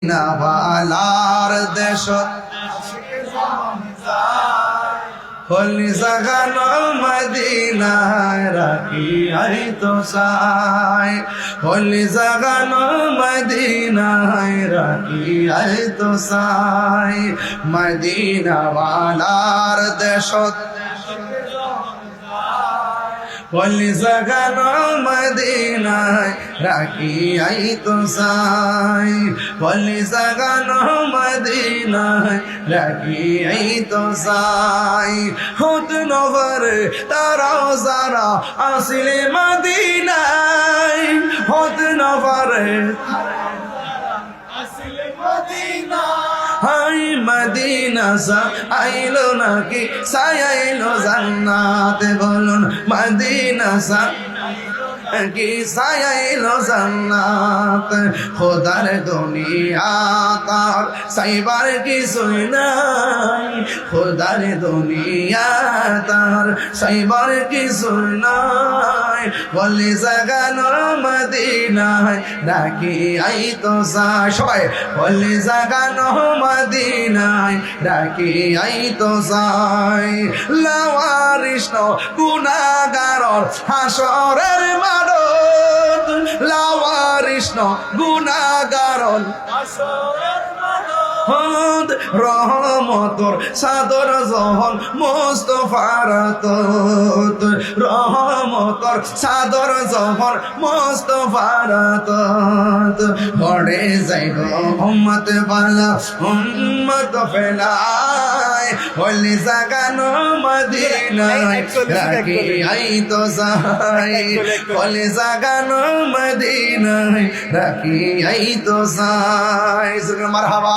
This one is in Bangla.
নাওয়ালার দেশ হলি জাগানো মদিনায় রাখি আই তো সাই হলি জাগানো মদিনায় রাখি আই তো সাই মদিনাওয়ালার দেশ হলি জাগানো মদিনায় রাখি আই তো সাই হলি জাগানো মদিনায় রাখি আই তো সাই হুদ নগর তারাও যারা আসিলে মদিনায় হুদ নগর আসিলে মদিনায় হাই মদিনা সা আইলো নাকি সায়াইলো জান্নাত বলুন মদিনা সা কি সায়াইলো জান্নাত খোদার দুনিয়া তার সাইবার কিছুই নাই খোদার দুনিয়া তার সাইবার কিছুই নাই বলি জাগানো মদিনায় রাখি আই তো সাই সবাই বলি জাগানো মদিনায় রাখি আই তো সাই লাওয়ারিস গুনাহগার হাসরের মারত লাওয়ারিস গুনাহগার হাসরের মারত রহমতর সাদর জহন মুস্তাফার তত রহমতর সাদর জহন মুস্তাফার তত ঘরে যাইব উম্মত বালা উম্মত ফেলায় হলি জাগানো মদিনায় রাখি আই তো সাই হলি জাগানো মদিনায় রাখি আই তো সাই মারহাবা।